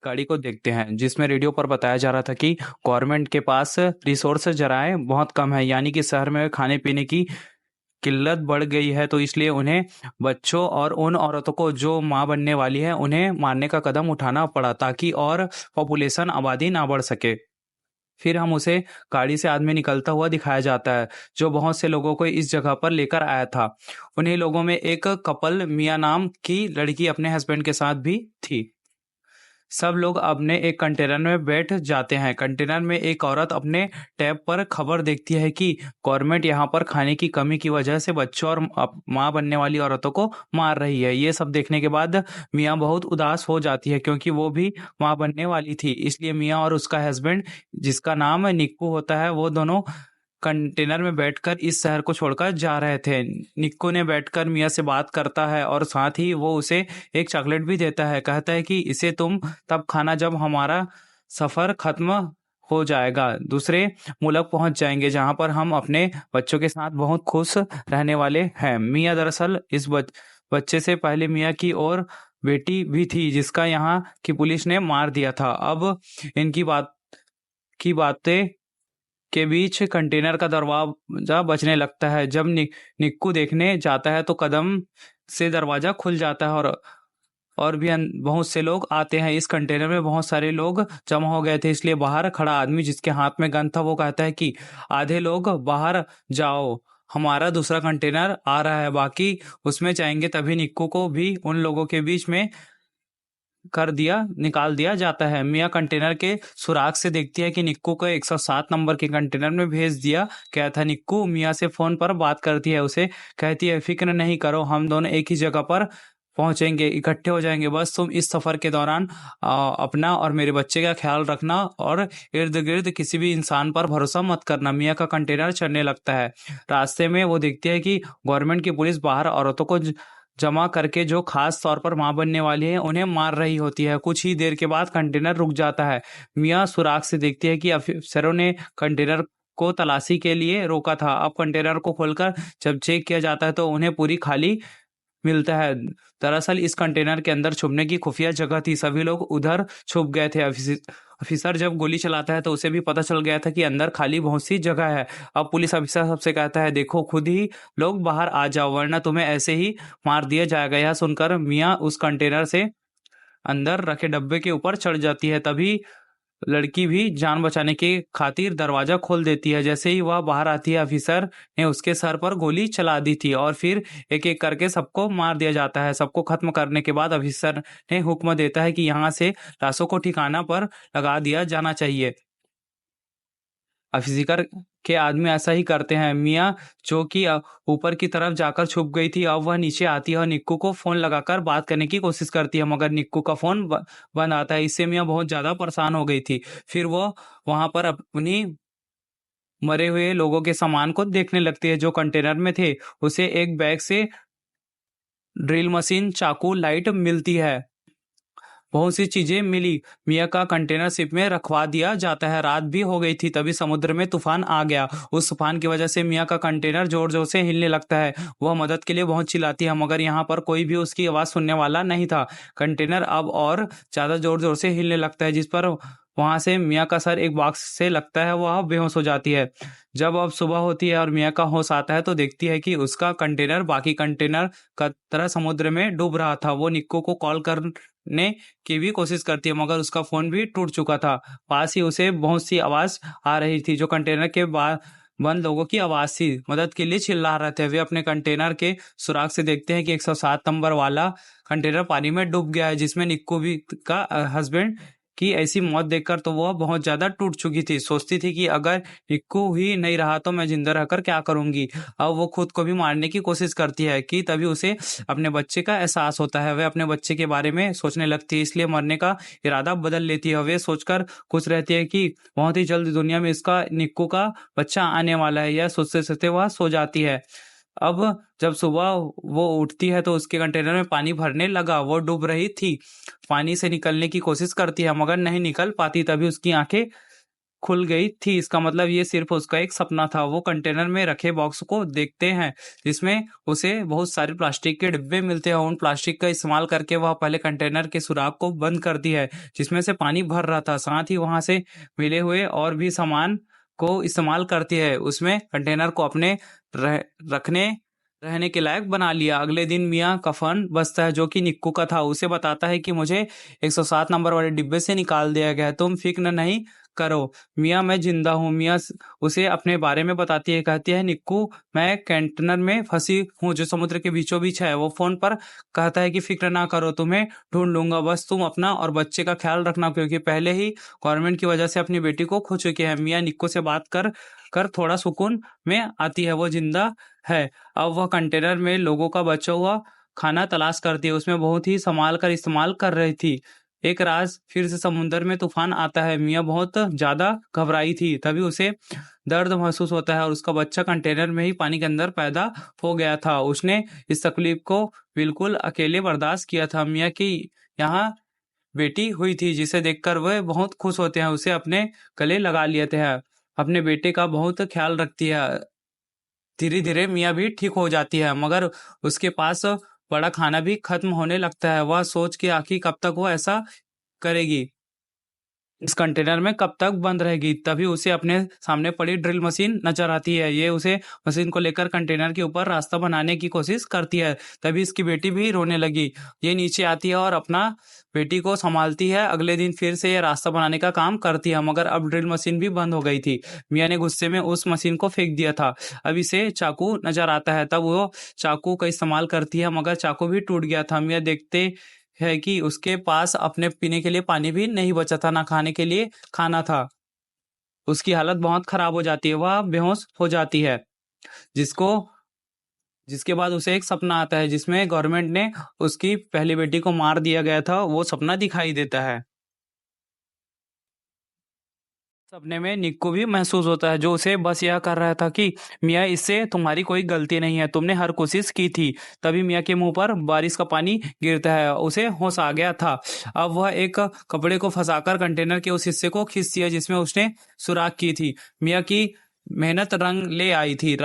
गाड़ी को देखते हैं जिसमें रेडियो पर बताया जा रहा था कि गवर्नमेंट के पास रिसोर्स जराएं बहुत कम है, यानी कि शहर में खाने पीने की किल्लत बढ़ गई है, तो इसलिए उन्हें बच्चों और उन औरतों को जो मां बनने वाली है उन्हें मारने का कदम उठाना पड़ा ताकि और पॉपुलेशन आबादी ना बढ़ सके। फिर हम उसे गाड़ी से आदमी निकलता हुआ दिखाया जाता है जो बहुत से लोगों को इस जगह पर लेकर आया था। उन्हीं लोगों में एक कपल मिया नाम की लड़की अपने हस्बैंड के साथ भी थी। सब लोग अपने एक कंटेनर में बैठ जाते हैं। कंटेनर में एक औरत अपने टैब पर खबर देखती है कि गवर्नमेंट यहाँ पर खाने की कमी की वजह से बच्चों और माँ बनने वाली औरतों को मार रही है। ये सब देखने के बाद मियाँ बहुत उदास हो जाती है क्योंकि वो भी माँ बनने वाली थी। इसलिए मियाँ और उसका हस्बैंड, जिसका नाम निक्कू होता है, वो दोनों कंटेनर में बैठकर इस शहर को छोड़कर जा रहे थे। निक्कू ने बैठकर मियाँ से बात करता है और साथ ही वो उसे एक चॉकलेट भी देता है। कहता है कि इसे तुम तब खाना जब हमारा सफ़र ख़त्म हो जाएगा, दूसरे मुल्क पहुंच जाएंगे जहां पर हम अपने बच्चों के साथ बहुत खुश रहने वाले हैं। मियाँ दरअसल इस बच्चे से पहले मियाँ की और बेटी भी थी जिसका यहाँ की पुलिस ने मार दिया था। अब इनकी बातें के बीच कंटेनर का दरवाजा बजने लगता है। जब निक्कू देखने जाता है तो कदम से दरवाजा खुल जाता है और भी बहुत से लोग आते हैं। इस कंटेनर में बहुत सारे लोग जमा हो गए थे, इसलिए बाहर खड़ा आदमी जिसके हाथ में गन था वो कहता है कि आधे लोग बाहर जाओ, हमारा दूसरा कंटेनर आ रहा है, बाकी उसमें जाएंगे। तभी निक्कू को भी उन लोगों के बीच में निकाल दिया जाता है। मियाँ कंटेनर के सुराग से देखती है कि निक्कू को 107 नंबर के कंटेनर में भेज दिया गया था। निक्कू मियाँ से फोन पर बात करती है, उसे कहती है फिक्र नहीं करो, हम दोनों एक ही जगह पर पहुंचेंगे, इकट्ठे हो जाएंगे। बस तुम इस सफर के दौरान अपना और मेरे बच्चे का ख्याल रखना और इर्द गिर्द किसी भी इंसान पर भरोसा मत करना। मियाँ का कंटेनर चलने लगता है। रास्ते में वो देखती है कि गवर्नमेंट की पुलिस बाहर औरतों को जमा करके जो खास तौर पर मां बनने वाली है उन्हें मार रही होती है। कुछ ही देर के बाद कंटेनर रुक जाता है। मियाँ सुराग से देखती है कि अफसरों ने कंटेनर को तलाशी के लिए रोका था। अब कंटेनर को खोलकर जब चेक किया जाता है तो उन्हें पूरी खाली मिलता है। दरअसल इस कंटेनर के अंदर छुपने की खुफिया जगह थी, सभी लोग उधर छुप गए थे। ऑफिसर जब गोली चलाता है तो उसे भी पता चल गया था कि अंदर खाली बहुत सी जगह है। अब पुलिस ऑफिसर सबसे कहता है देखो खुद ही लोग बाहर आ जाओ वरना तुम्हें ऐसे ही मार दिया जाएगा। यह सुनकर मियाँ उस कंटेनर से अंदर रखे डब्बे के ऊपर चढ़ जाती है। तभी लड़की भी जान बचाने की खातिर दरवाजा खोल देती है। जैसे ही वह बाहर आती है ऑफिसर ने उसके सर पर गोली चला दी थी और फिर एक एक करके सबको मार दिया जाता है। सबको खत्म करने के बाद ऑफिसर ने हुक्म देता है कि यहाँ से लाशों को ठिकाना पर लगा दिया जाना चाहिए। ऑफिसर के आदमी ऐसा ही करते हैं। मियाँ जो कि ऊपर की तरफ जाकर छुप गई थी, अब वह नीचे आती है और निक्कू को फोन लगाकर बात करने की कोशिश करती है, मगर निक्कू का फोन बंद आता है। इससे मियाँ बहुत ज्यादा परेशान हो गई थी। फिर वो वहां पर अपनी मरे हुए लोगों के सामान को देखने लगती है जो कंटेनर में थे। उसे एक बैग से ड्रिल मशीन, चाकू, लाइट मिलती है, बहुत सी चीजें मिली। मिया का कंटेनर शिप में रखवा दिया जाता है। रात भी हो गई थी, तभी समुद्र में तूफान आ गया। उस तूफान की वजह से मिया का कंटेनर जोर जोर से हिलने लगता है। वह मदद के लिए बहुत चिल्लाती है, मगर यहाँ पर कोई भी उसकी आवाज सुनने वाला नहीं था। कंटेनर अब और ज्यादा जोर जोर से हिलने लगता है, जिस पर वहां से मिया का सर एक बॉक्स से लगता है, वह बेहोश हो जाती है। जब अब सुबह होती है और मिया का होश आता है तो देखती है कि उसका कंटेनर बाकी कंटेनर का तरह समुद्र में डूब रहा था। वो निक्को को कॉल करने की भी कोशिश करती है, मगर उसका फोन भी टूट चुका था। पास ही उसे बहुत सी आवाज आ रही थी जो कंटेनर के बंद लोगों की आवाज थी, मदद के लिए चिल्ला रहे थे। वे अपने कंटेनर के सुराग से देखते हैं कि 107 नंबर वाला कंटेनर पानी में डूब गया है, जिसमें निक्को भी का हस्बैंड की ऐसी मौत देखकर तो वह बहुत ज्यादा टूट चुकी थी। सोचती थी कि अगर निक्कू ही नहीं रहा तो मैं जिंदा रहकर क्या करूंगी। अब वो खुद को भी मारने की कोशिश करती है कि तभी उसे अपने बच्चे का एहसास होता है। वह अपने बच्चे के बारे में सोचने लगती है, इसलिए मरने का इरादा बदल लेती है। वे सोचकर खुश रहती है कि बहुत ही जल्द दुनिया में इसका निक्कू का बच्चा आने वाला है। यह सोचते सोचते वह सो जाती है। अब जब सुबह वो उठती है तो उसके कंटेनर में पानी भरने लगा। वो डूब रही थी, पानी से निकलने की कोशिश करती है मगर नहीं निकल पाती। तभी उसकी आंखें खुल गई थी। इसका मतलब ये सिर्फ उसका एक सपना था। वो कंटेनर में रखे बॉक्स को देखते हैं जिसमें उसे बहुत सारे प्लास्टिक के डिब्बे मिलते हैं। उन प्लास्टिक का इस्तेमाल करके वह पहले कंटेनर के सुराख को बंद करती है जिसमें से पानी भर रहा था। साथ ही वहां से मिले हुए और भी सामान को इस्तेमाल करती है। उसमें कंटेनर को अपने रखने रहने के लायक बना लिया। अगले दिन मियाँ का फोन बजता है जो कि निक्कू का था। उसे बताता है कि मुझे 107 नंबर वाले डिब्बे से निकाल दिया गया है, तुम फिक्र नहीं करो मियाँ, मैं जिंदा हूँ। मियाँ उसे अपने बारे में बताती है, कहती है निक्कू मैं कंटेनर में फंसी हूँ जो समुद्र के बीचों बीच है। वो फोन पर कहता है कि फिक्र ना करो, तुम्हें ढूंढ लूंगा, बस तुम अपना और बच्चे का ख्याल रखना, क्योंकि पहले ही गवर्नमेंट की वजह से अपनी बेटी को खो चुकी है। मियाँ निक्कू से बात कर कर थोड़ा सुकून में आती है। वो जिंदा है। अब वह कंटेनर में लोगों का बचा हुआ खाना तलाश करती है। उसमें बहुत ही संभाल कर इस्तेमाल कर रही थी। एक रात फिर से समुद्र में तूफान आता है। मियाँ बहुत ज्यादा घबराई थी। तभी उसे दर्द महसूस होता है और उसका बच्चा कंटेनर में ही पानी के अंदर पैदा हो गया था। उसने इस तकलीफ को बिल्कुल अकेले बर्दाश्त किया था। मियाँ की यहाँ बेटी हुई थी जिसे देखकर वह बहुत खुश होते हैं। उसे अपने गले लगा लेते हैं। अपने बेटे का बहुत ख्याल रखती है। धीरे धीरे मियाँ भी ठीक हो जाती है, मगर उसके पास बड़ा खाना भी खत्म होने लगता है। वह सोच के आखिर कब तक वो ऐसा करेगी, इस कंटेनर में कब तक बंद रहेगी। तभी उसे अपने सामने पड़ी ड्रिल मशीन नजर आती है। ये उसे मशीन को लेकर कंटेनर के ऊपर रास्ता बनाने की कोशिश करती है। तभी इसकी बेटी भी रोने लगी। ये नीचे आती है और अपना बेटी को संभालती है। अगले दिन फिर से ये रास्ता बनाने का काम करती है, मगर अब ड्रिल मशीन भी बंद हो गई थी। मियाँ ने गुस्से में उस मशीन को फेंक दिया था। अब इसे चाकू नजर आता है। तब वो चाकू का इस्तेमाल करती है, मगर चाकू भी टूट गया था। मियाँ देखते है कि उसके पास अपने पीने के लिए पानी भी नहीं बचा था, ना खाने के लिए खाना था। उसकी हालत बहुत खराब हो जाती है। वह बेहोश हो जाती है, जिसको जिसके बाद उसे एक सपना आता है जिसमें गवर्नमेंट ने उसकी पहली बेटी को मार दिया गया था। वो सपना दिखाई देता है। सपने में निक्को भी महसूस होता है जो उसे बस यह कर रहा था कि मियाँ इससे तुम्हारी कोई गलती नहीं है, तुमने हर कोशिश की थी। तभी मियाँ के मुंह पर बारिश का पानी गिरता है। उसे होश आ गया था। अब वह एक कपड़े को फंसाकर कंटेनर के उस हिस्से को खींचती है जिसमें उसने सुराख की थी। मियाँ की मेहनत रंग ले आई थी।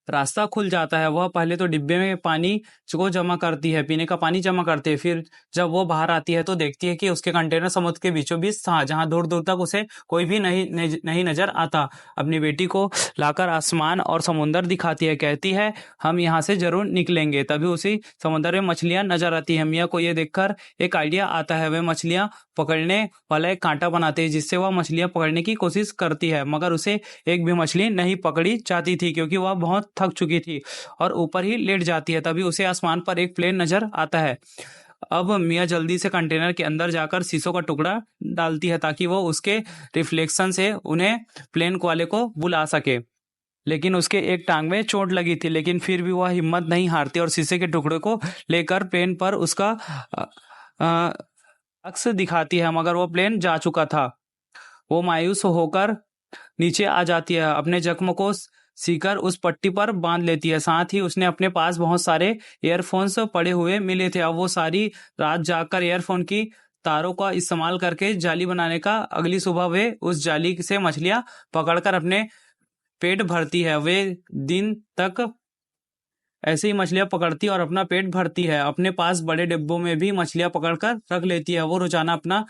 रास्ता खुल जाता है। वह पहले तो डिब्बे में पानी को जमा करती है, पीने का पानी जमा करती है। फिर जब वो बाहर आती है तो देखती है कि उसके कंटेनर समुद्र के बीचों बीच था, जहां दूर दूर तक उसे कोई भी नहीं नजर आता। अपनी बेटी को लाकर आसमान और समुंदर दिखाती है, कहती है हम यहाँ से जरूर निकलेंगे। तभी उसी समुद्र में मछलियां नजर आती है। मियाँ को ये देखकर एक आइडिया आता है। वे मछलियां पकड़ने वाला एक कांटा बनाते हैं जिससे वह मछलियां पकड़ने की कोशिश करती है, मगर उसे एक भी मछली नहीं पकड़ी जाती थी क्योंकि वह बहुत थक चुकी थी और ऊपर ही लेट जाती है। तभी उसे आसमान पर एक प्लेन नजर आता है। अब मियाँ जल्दी से कंटेनर के अंदर जाकर शीशों का टुकड़ा डालती है ताकि वो उसके रिफ्लेक्शन से उन्हें प्लेन वाले को बुला सके। लेकिन उसके एक टांग में चोट लगी थी, लेकिन फिर भी वह हिम्मत नहीं हारती और शीशे के टुकड़े को लेकर प्लेन पर उसका अक्स दिखाती है, मगर वो प्लेन जा चुका था। वो मायूस होकर नीचे आ जाती है। अपने जख्म को सीकर उस पट्टी पर बांध लेती है। साथ ही उसने अपने पास बहुत सारे ईयरफोन्स पड़े हुए मिले थे। अब वो सारी रात जाकर ईयरफोन की तारों का इस्तेमाल करके जाली बनाने का अगली सुबह वे उस जाली से मछलियां पकड़कर अपने पेट भरती है। वे दिन तक ऐसे ही मछलियां पकड़ती और अपना पेट भरती है। अपने पास बड़े डिब्बों में भी मछलियां पकड़कर रख लेती है। वो रोजाना अपना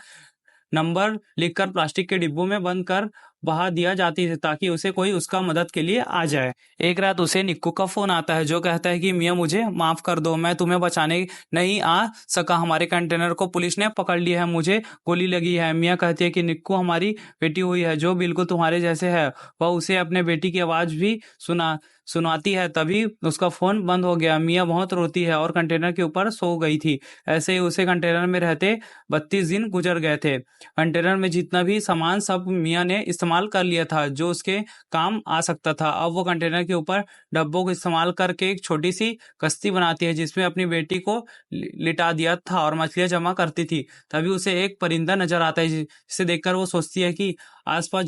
नंबर लिखकर प्लास्टिक के डिब्बों में बंद कर बहा दिया जाती है ताकि उसे कोई उसका मदद के लिए आ जाए। एक रात उसे निक्कू का फोन आता है जो कहता है कि मियाँ मुझे माफ कर दो, मैं तुम्हें बचाने नहीं आ सका। हमारे कंटेनर को पुलिस ने पकड़ लिया है, मुझे गोली लगी है। मियाँ कहती है कि निक्कू हमारी बेटी हुई है जो बिल्कुल तुम्हारे जैसे है। वह उसे अपने बेटी की आवाज भी सुनाती है। तभी उसका फोन बंद हो गया। मियाँ बहुत रोती है और कंटेनर के ऊपर सो गई थी। ऐसे ही उसे कंटेनर में रहते 32 दिन गुजर गए थे। कंटेनर में जितना भी सामान सब मियाँ ने इस्तेमाल कर लिया था जो उसके काम आ सकता था। अब वो कंटेनर के ऊपर डब्बों को इस्तेमाल करके एक छोटी सी कश्ती बनाती है जिसमें अपनी बेटी को लिटा दिया था और मछलियां जमा करती थी। तभी उसे एक परिंदा नजर आता है जिसे देखकर वो सोचती है कि आसपास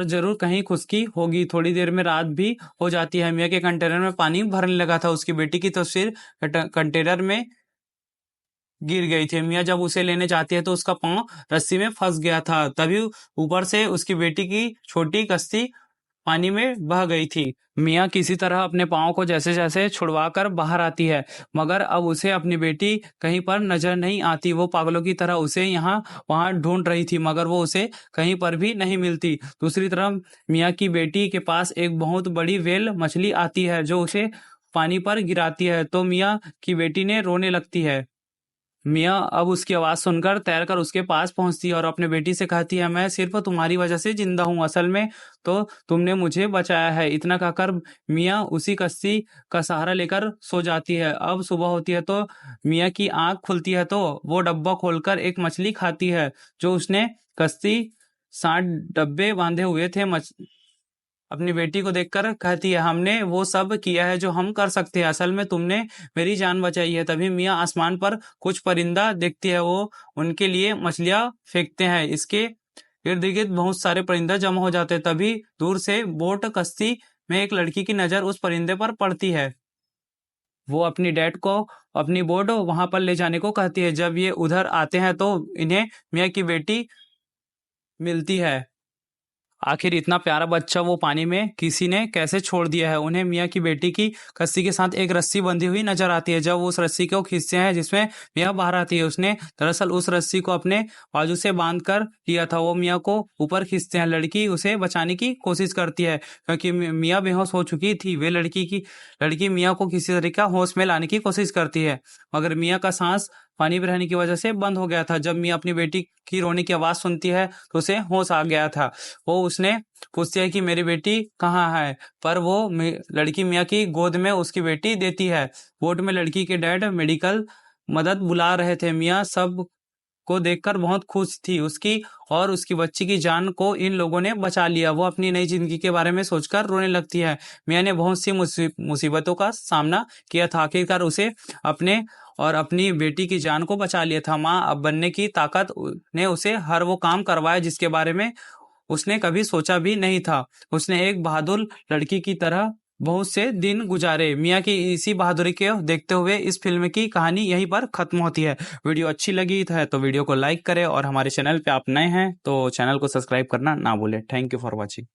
जरूर कहीं खुशकी होगी। थोड़ी देर में रात भी हो जाती है। मियाँ के कंटेनर में पानी भरने लगा था। उसकी बेटी की तस्वीर कंटेनर में गिर गई थी। मियाँ जब उसे लेने जाती है तो उसका पाँव रस्सी में फंस गया था। तभी ऊपर से उसकी बेटी की छोटी कश्ती पानी में बह गई थी। मियाँ किसी तरह अपने पाँव को जैसे जैसे छुड़वाकर बाहर आती है, मगर अब उसे अपनी बेटी कहीं पर नजर नहीं आती। वो पागलों की तरह उसे यहाँ वहाँ ढूंढ रही थी, मगर वो उसे कहीं पर भी नहीं मिलती। दूसरी तरफ मियाँ की बेटी के पास एक बहुत बड़ी व्हेल मछली आती है जो उसे पानी पर गिराती है, तो मियाँ की बेटी ने रोने लगती है। मियाँ अब उसकी आवाज़ सुनकर तैरकर उसके पास पहुंचती है और अपने बेटी से कहती है, मैं सिर्फ तुम्हारी वजह से जिंदा हूँ, असल में तो तुमने मुझे बचाया है। इतना कहकर मियाँ उसी कश्ती का सहारा लेकर सो जाती है। अब सुबह होती है तो मियाँ की आंख खुलती है तो वो डब्बा खोलकर एक मछली खाती है जो उसने कश्ती 60 डब्बे बांधे हुए थे। अपनी बेटी को देखकर कहती है, हमने वो सब किया है जो हम कर सकते हैं, असल में तुमने मेरी जान बचाई है। तभी मियाँ आसमान पर कुछ परिंदा देखती है, वो उनके लिए मछलियां फेंकते हैं। इसके इर्द गिर्द बहुत सारे परिंदा जमा हो जाते हैं। तभी दूर से बोट कश्ती में एक लड़की की नजर उस परिंदे पर पड़ती है। वो अपनी डैड को अपनी बोट वहां पर ले जाने को कहती है। जब ये उधर आते हैं तो इन्हें मियाँ की बेटी मिलती है। आखिर इतना प्यारा बच्चा वो पानी में किसी ने कैसे छोड़ दिया है। उन्हें मियाँ की बेटी की कस्सी के साथ एक रस्सी बंधी हुई नजर आती है। जब वो उस रस्सी को खींचते हैं जिसमें मियाँ बाहर आती है, उसने दरअसल उस रस्सी को अपने बाजू से बांध कर लिया था। वो मियाँ को ऊपर खींचते हैं। लड़की उसे बचाने की कोशिश करती है क्योंकि मियाँ बेहोश हो चुकी थी। वे लड़की मियाँ को किसी तरीका होश में लाने की कोशिश करती है, मगर मियाँ का सांस पानी में रहने की वजह से बंद हो गया था। जब मियाँ अपनी बेटी की रोने की आवाज़ सुनती है तो उसे होश आ गया था। वो उसने पूछती है कि मेरी बेटी कहाँ है, पर वो लड़की मियाँ की गोद में उसकी बेटी देती है। बोट में लड़की के डैड मेडिकल मदद बुला रहे थे। मियाँ सब को देखकर बहुत खुश थी। उसकी और उसकी बच्ची की जान को इन लोगों ने बचा लिया। वो अपनी नई जिंदगी के बारे में सोचकर रोने लगती है। मियाँ ने बहुत सी मुसीबतों का सामना किया था, आखिरकार उसे अपने और अपनी बेटी की जान को बचा लिया था। माँ अब बनने की ताकत ने उसे हर वो काम करवाया जिसके बारे में उसने कभी सोचा भी नहीं था। उसने एक बहादुर लड़की की तरह बहुत से दिन गुजारे। मियाँ की इसी बहादुरी को देखते हुए इस फिल्म की कहानी यहीं पर खत्म होती है। वीडियो अच्छी लगी है तो वीडियो को लाइक करें और हमारे चैनल पे आप नए हैं तो चैनल को सब्सक्राइब करना ना भूलें। Thank you for watching.